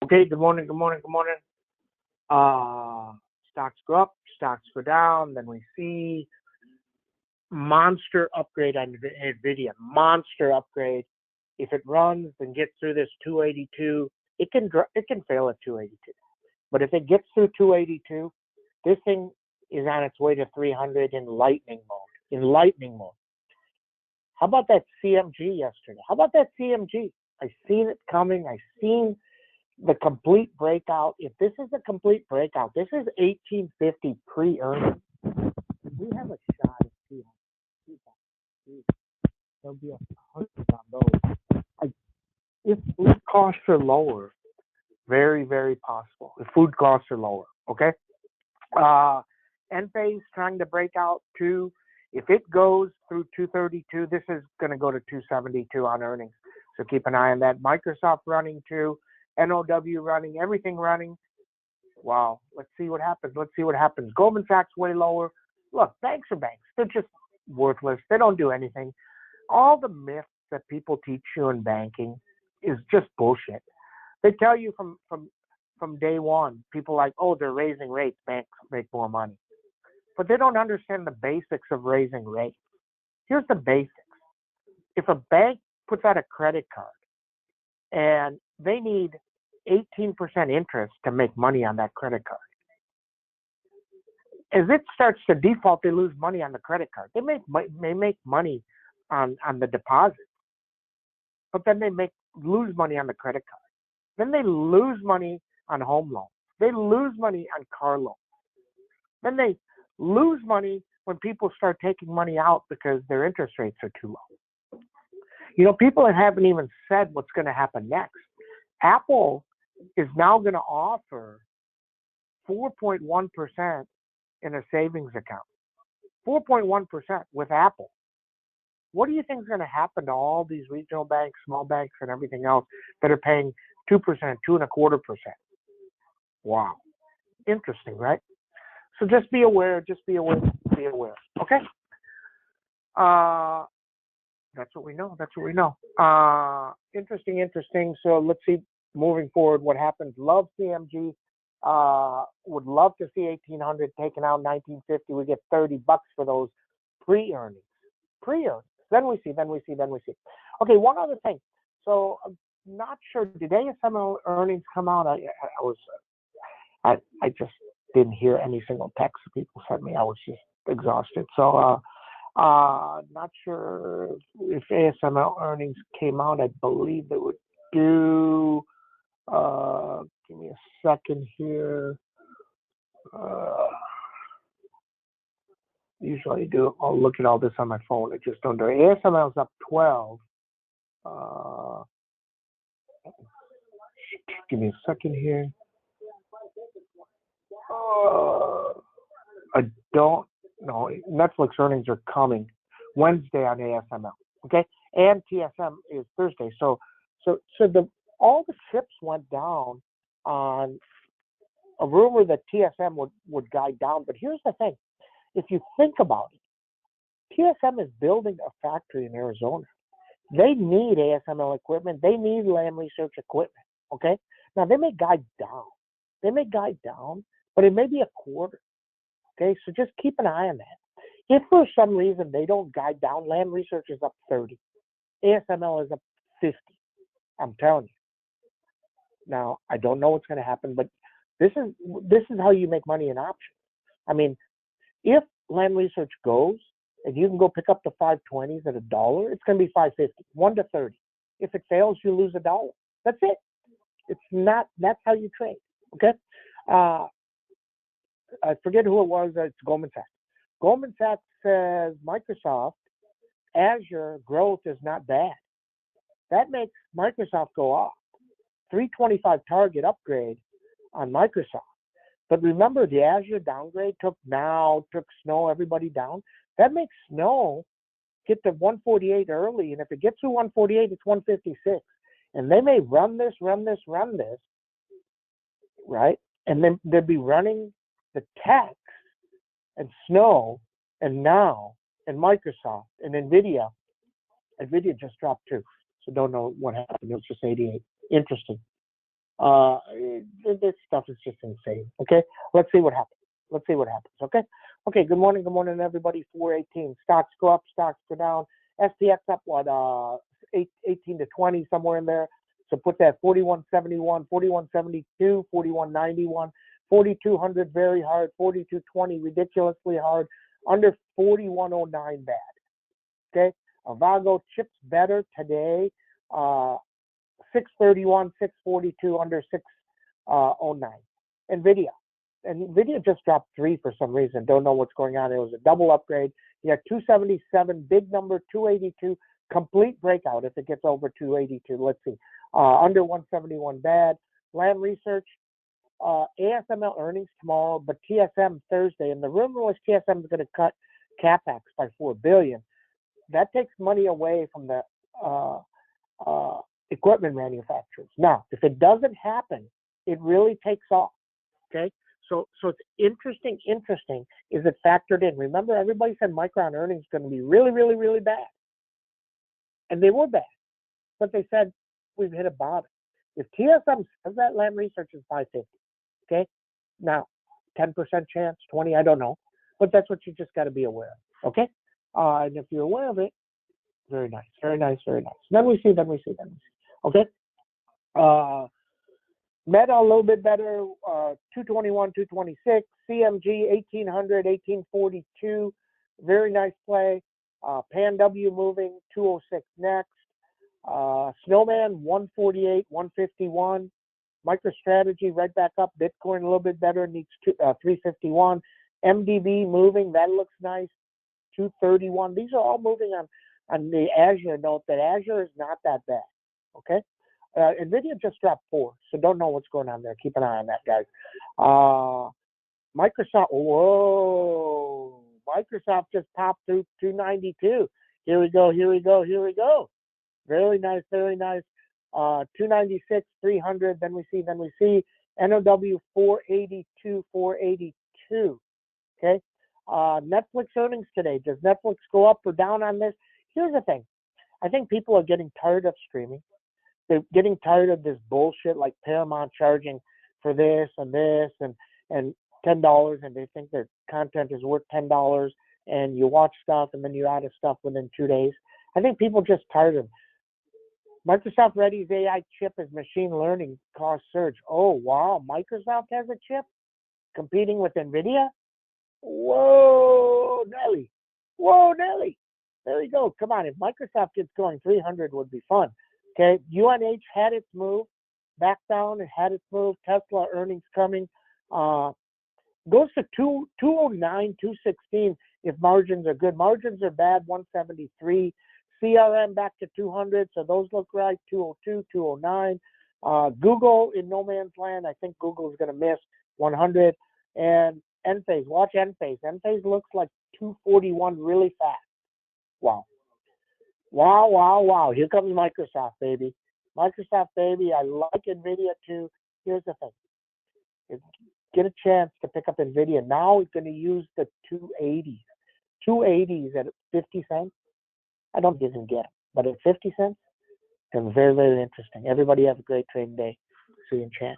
Okay, good morning, good morning, good morning. Stocks go up, stocks go down. Then we see monster upgrade on NVIDIA. Monster upgrade. If it runs and gets through this 282, it can fail at 282. But if it gets through 282, this thing is on its way to 300 in lightning mode. How about that CMG yesterday? How about that CMG? I seen it coming. I seen the complete breakout. If this is a complete breakout, this is 1850 pre-earnings. We have a shot at 200. There'll be 100 on those. If food costs are lower, very, very possible. If food costs are lower, okay? Enphase trying to break out too. If it goes through 232, this is going to go to 272 on earnings. So keep an eye on that. Microsoft running too. NOW running. Everything running. Wow. Let's see what happens. Goldman Sachs way lower. Look, banks are banks. They're just worthless. They don't do anything. All the myths that people teach you in banking is just bullshit. They tell you from day one, people like, oh, they're raising rates, banks make more money. But they don't understand the basics of raising rates. Here's the basics. If a bank puts out a credit card and they need 18% interest to make money on that credit card, as it starts to default, they lose money on the credit card. They make money on the deposit, but then they lose money on the credit card. Then they lose money on home loans. They lose money on car loans. Then they lose money when people start taking money out because their interest rates are too low. You know, people haven't even said what's going to happen next. Apple is now going to offer 4.1% in a savings account. 4.1% with Apple. What do you think is going to happen to all these regional banks, small banks, and everything else that are paying 2%, 2.25%? Wow. Interesting, right? So just be aware. Okay? That's what we know. Interesting. So let's see moving forward what happens. Love CMG. Would love to see 1800 taken out 1950. We get $30 for those pre-earnings. Then we see. Okay, one other thing. So I'm not sure. Did ASML earnings come out? I just didn't hear any single text people sent me. I was just exhausted. So not sure if ASML earnings came out. I believe they would do. Give me a second here. Usually I'll look at all this on my phone. I just don't do it. ASML is up 12. Give me a second here. I don't know. Netflix earnings are coming Wednesday on ASML. Okay, and TSM is Thursday. So all the chips went down on a rumor that TSM would guide down. But here's the thing. If you think about it, TSM is building a factory in Arizona. They need ASML equipment. They need Lam Research equipment. Okay? Now, they may guide down, but it may be a quarter. Okay? So just keep an eye on that. If for some reason they don't guide down, Lam Research is up 30. ASML is up 50. I'm telling you. Now, I don't know what's going to happen, but this is how you make money in options. I mean, if Lam Research goes and you can go pick up the 520s at $1, it's going to be 550, 1 to 30. If it fails, you lose $1. That's it. That's how you trade. Okay. I forget who it was. It's Goldman Sachs. Goldman Sachs says Microsoft Azure growth is not bad. That makes Microsoft go up. 325 target upgrade on Microsoft. But remember, the Azure downgrade took Snow, everybody down. That makes Snow get to 148 early, and if it gets to 148, it's 156. And they may run this, right? And then they'll be running the tech and Snow and Now and Microsoft and NVIDIA. NVIDIA just dropped too, so don't know what happened. It was just 88. Interesting. This stuff is just insane. Okay, let's see what happens. Let's see what happens. Okay. Okay. Good morning, everybody. 418. Stocks go up, stocks go down. SPX up what? 18 to 20, somewhere in there. So put that 4171, 4172, 4191, 4200 very hard, 4220 ridiculously hard, under 4109 bad. Okay. Avago chips better today. 631, 642, under 609. NVIDIA just dropped 3 for some reason. Don't know what's going on. It was a double upgrade. You had 277, big number, 282, complete breakout if it gets over 282. Let's see. Under 171 bad. Lam Research, ASML earnings tomorrow, but TSM Thursday. And the rumor was TSM is going to cut CapEx by $4 billion. That takes money away from the equipment manufacturers. Now, if it doesn't happen, it really takes off. Okay, so it's interesting. Is it factored in? Remember, everybody said Micron earnings going to be really, really, really bad, and they were bad. But they said we've hit a bottom. If TSM says that, Lam Research is 550. Okay, now 10% chance, 20, I don't know, but that's what you just got to be aware of. Okay, and if you're aware of it, very nice, very nice, very nice. Then we see. Okay. Meta a little bit better, 221, 226. CMG 1800, 1842. Very nice play. Pan W moving 206 next. Snowman 148, 151. MicroStrategy right back up. Bitcoin a little bit better, needs 351. MDB moving, that looks nice. 231. These are all moving on the Azure note that Azure is not that bad. Okay. NVIDIA just dropped 4, so don't know what's going on there. Keep an eye on that, guys. Microsoft, whoa. Microsoft just popped through 292. Here we go. Very nice, very nice. 296, 300. Then we see. NOW 482, 482. Okay. Netflix earnings today. Does Netflix go up or down on this? Here's the thing. I think people are getting tired of streaming. They're getting tired of this bullshit like Paramount charging for this and $10, and they think their content is worth $10, and you watch stuff and then you're out of stuff within 2 days. I think people are just tired of it. Microsoft Ready's AI chip as machine learning cost surge. Oh, wow. Microsoft has a chip competing with NVIDIA? Whoa, Nelly. There you go. Come on. If Microsoft gets going, 300 would be fun. Okay. UNH had its move. Back down. It had its move. Tesla earnings coming. Goes to 209, 216 if margins are good. Margins are bad, 173. CRM back to 200, so those look right, 202, 209. Google in no man's land. I think Google is going to miss 100. And Enphase, watch Enphase. Enphase looks like 241 really fast. Wow. Here comes Microsoft, baby. I like NVIDIA too. Here's the thing. If you get a chance to pick up NVIDIA, now it's going to use the 280s. 280s at 50 cents. I don't even get them. But at 50 cents, it's very, very interesting. Everybody have a great trading day. See you in chat.